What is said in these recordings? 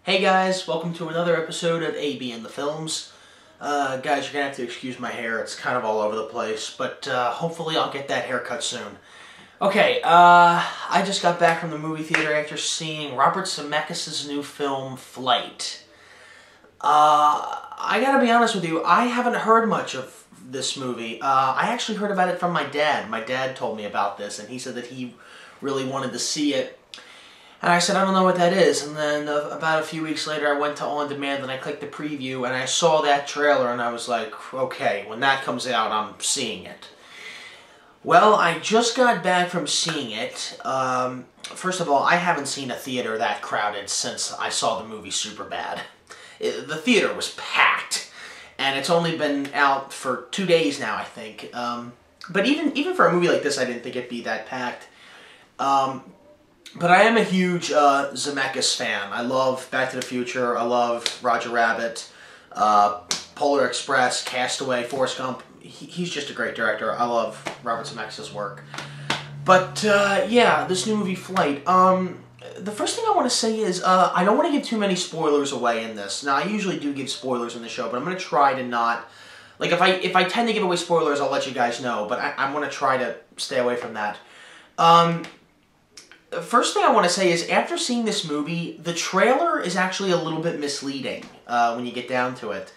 Hey guys, welcome to another episode of AB in the Films. Guys, you're gonna have to excuse my hair, it's kind of all over the place, but hopefully I'll get that haircut soon. Okay, I just got back from the movie theater after seeing Robert Zemeckis' new film, Flight. I gotta be honest with you, I haven't heard much of this movie. I actually heard about it from my dad. My dad told me about this, and he said that he really wanted to see it. And I said, I don't know what that is. And then about a few weeks later, I went to On Demand and I clicked the preview and I saw that trailer and I was like, okay, when that comes out, I'm seeing it. Well, I just got back from seeing it. First of all, I haven't seen a theater that crowded since I saw the movie Superbad. The theater was packed. And it's only been out for 2 days now, I think. But even for a movie like this, I didn't think it'd be that packed. But I am a huge Zemeckis fan. I love Back to the Future. I love Roger Rabbit, Polar Express, Castaway, Forrest Gump. He's just a great director. I love Robert Zemeckis' work. But yeah, this new movie, Flight. The first thing I want to say is I don't want to give too many spoilers away in this. Now, I usually do give spoilers in the show, but I'm going to try to not... Like, if I tend to give away spoilers, I'll let you guys know, but I'm going to try to stay away from that. First thing I want to say is, after seeing this movie, the trailer is actually a little bit misleading when you get down to it.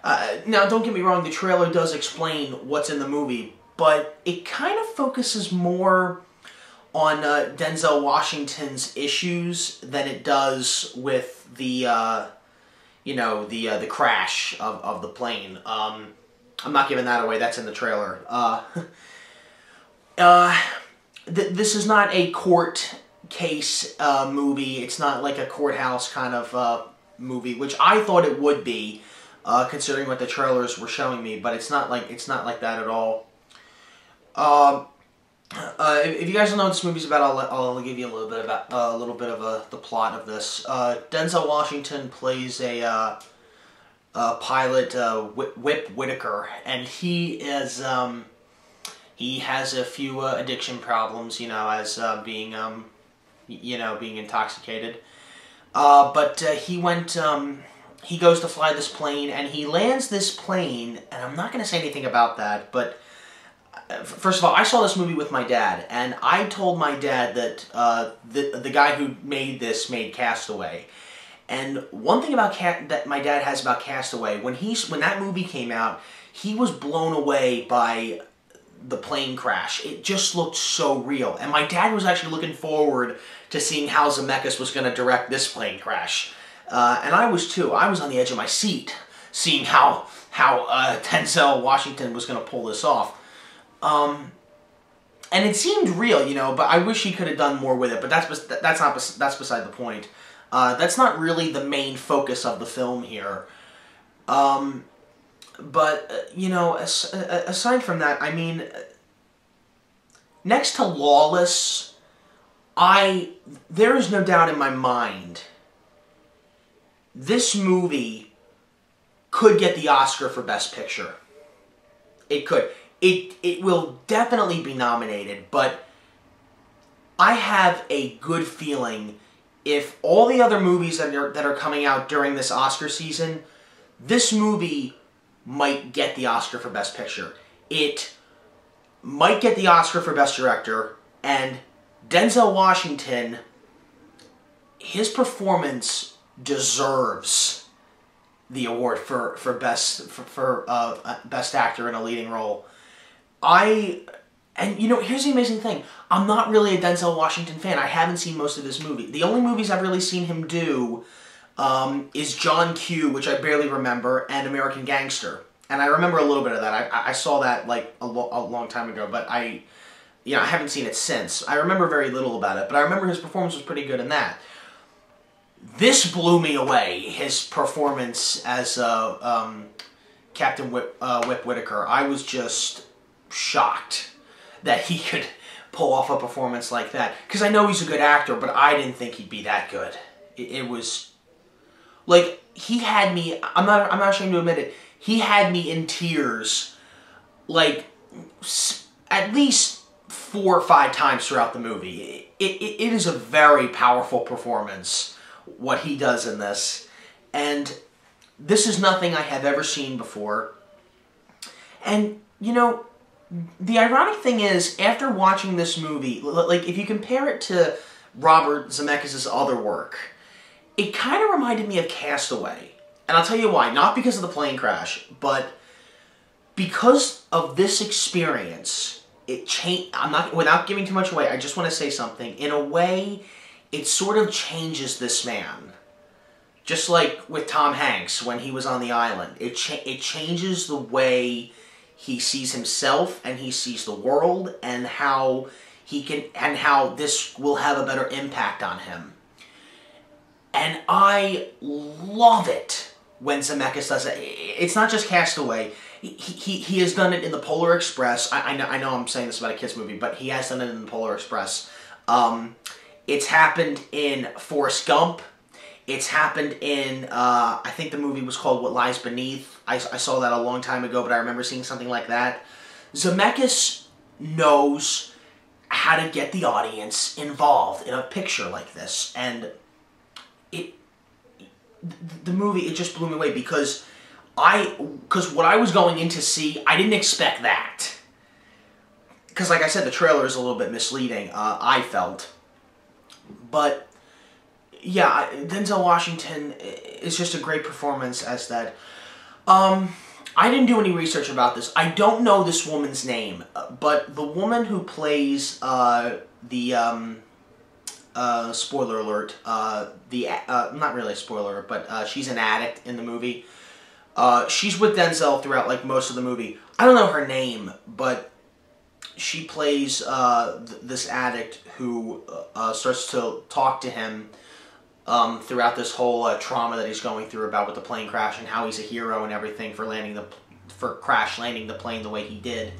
Now, don't get me wrong, the trailer does explain what's in the movie, but it kind of focuses more on Denzel Washington's issues than it does with the, the crash of the plane. I'm not giving that away, that's in the trailer. This is not a court case movie. It's not like a courthouse kind of movie, which I thought it would be, considering what the trailers were showing me. But it's not like that at all. If you guys don't know what this movie's about, I'll give you a little bit of the plot of this. Denzel Washington plays a pilot, Whip Whitaker, and he is. He has a few addiction problems, as being intoxicated. But he goes to fly this plane, and he lands this plane, and I'm not going to say anything about that, but first of all, I saw this movie with my dad, and I told my dad that the guy who made this made Castaway. And one thing about that my dad has about Castaway, when that movie came out, he was blown away by the plane crash. It just looked so real. And my dad was actually looking forward to seeing how Zemeckis was going to direct this plane crash. And I was too. I was on the edge of my seat seeing how Denzel Washington was going to pull this off. And it seemed real, but I wish he could have done more with it. But that's beside the point. That's not really the main focus of the film here. But, aside from that, I mean, next to Lawless, there is no doubt in my mind this movie could get the Oscar for Best Picture. It could. It will definitely be nominated, but I have a good feeling if all the other movies that are coming out during this Oscar season, this movie might get the Oscar for Best Picture. It might get the Oscar for Best Director, and Denzel Washington, his performance deserves the award for Best Actor in a Leading Role. Here's the amazing thing. I'm not really a Denzel Washington fan. I haven't seen most of this movie. The only movies I've really seen him do is John Q, which I barely remember, and American Gangster. And I remember a little bit of that. I saw that like a long time ago, but I haven't seen it since. I remember very little about it, but I remember his performance was pretty good in that. This blew me away, his performance as Captain Whip Whitaker. I was just shocked that he could pull off a performance like that. Because I know he's a good actor, but I didn't think he'd be that good. It was... Like, he had me, I'm not ashamed to admit it, he had me in tears, like, at least 4 or 5 times throughout the movie. It is a very powerful performance what he does in this. And this is nothing I have ever seen before. And, you know, the ironic thing is, after watching this movie, like, if you compare it to Robert Zemeckis' other work, it kind of reminded me of Castaway. And I'll tell you why. Not because of the plane crash, but because of this experience. It changed. Without giving too much away, I just want to say something. In a way, it sort of changes this man. Just like with Tom Hanks when he was on the island. It changes the way he sees himself and he sees the world, and how this will have a better impact on him. And I love it when Zemeckis does it. It's not just Castaway. He has done it in The Polar Express. I know I'm saying this about a kid's movie, but he has done it in The Polar Express. It's happened in Forrest Gump. It's happened in, I think the movie was called What Lies Beneath. I saw that a long time ago, but I remember seeing something like that. Zemeckis knows how to get the audience involved in a picture like this. And the movie, it just blew me away because what I was going in to see, I didn't expect that. Because like I said, the trailer is a little bit misleading, I felt. But yeah, Denzel Washington is just a great performance as that. I didn't do any research about this. I don't know this woman's name, but the woman who plays spoiler alert, not really a spoiler, but she's an addict in the movie. She's with Denzel throughout like most of the movie. I don't know her name, but she plays this addict who starts to talk to him throughout this whole trauma that he's going through about with the plane crash, and how he's a hero and everything for crash landing the plane the way he did.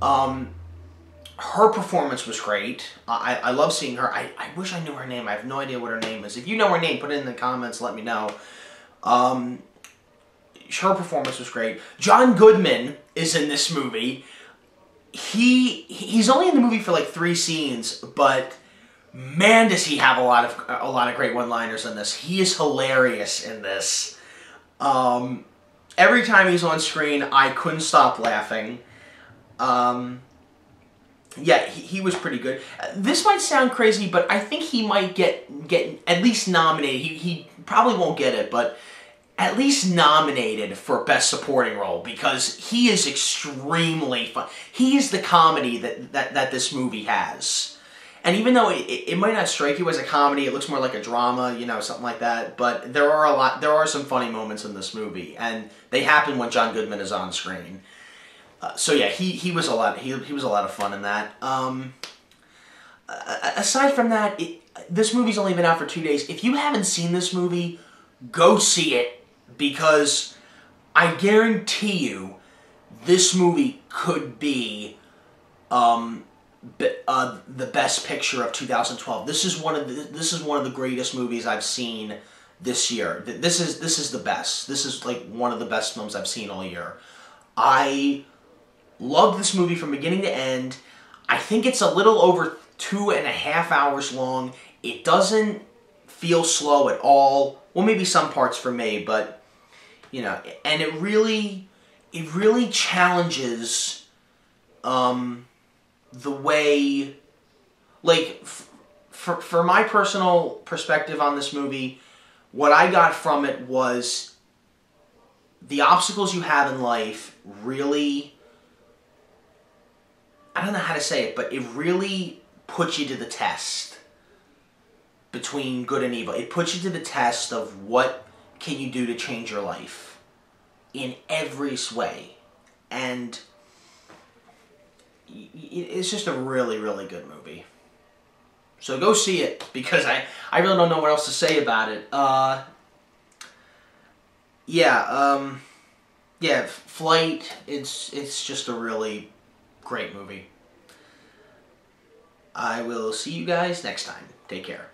Her performance was great. I love seeing her. I wish I knew her name. I have no idea what her name is. If you know her name, put it in the comments. Let me know. Her performance was great. John Goodman is in this movie. He's only in the movie for like 3 scenes, but man, does he have a lot of great one-liners in this. He is hilarious in this. Every time he's on screen, I couldn't stop laughing. Yeah, he was pretty good. This might sound crazy, but I think he might get at least nominated. He probably won't get it, but at least nominated for Best Supporting Role, because he is extremely fun. He is the comedy that this movie has. And even though it might not strike you as a comedy, it looks more like a drama, you know, something like that. But there are some funny moments in this movie, and they happen when John Goodman is on screen. So yeah, he was a lot. He was a lot of fun in that. Aside from that, this movie's only been out for 2 days. If you haven't seen this movie, go see it, because I guarantee you, this movie could be the best picture of 2012. This is one of the greatest movies I've seen this year. This is the best. This is like one of the best films I've seen all year. I loved this movie from beginning to end. I think it's a little over 2.5 hours long. It doesn't feel slow at all. Well, maybe some parts for me, but you know, and it really challenges the way, like, for my personal perspective on this movie, what I got from it was the obstacles you have in life really, I don't know how to say it, but it really puts you to the test between good and evil. It puts you to the test of what can you do to change your life in every way. And it's just a really, really good movie. So go see it, because I really don't know what else to say about it. Yeah, Flight, it's just a really great movie. I will see you guys next time. Take care.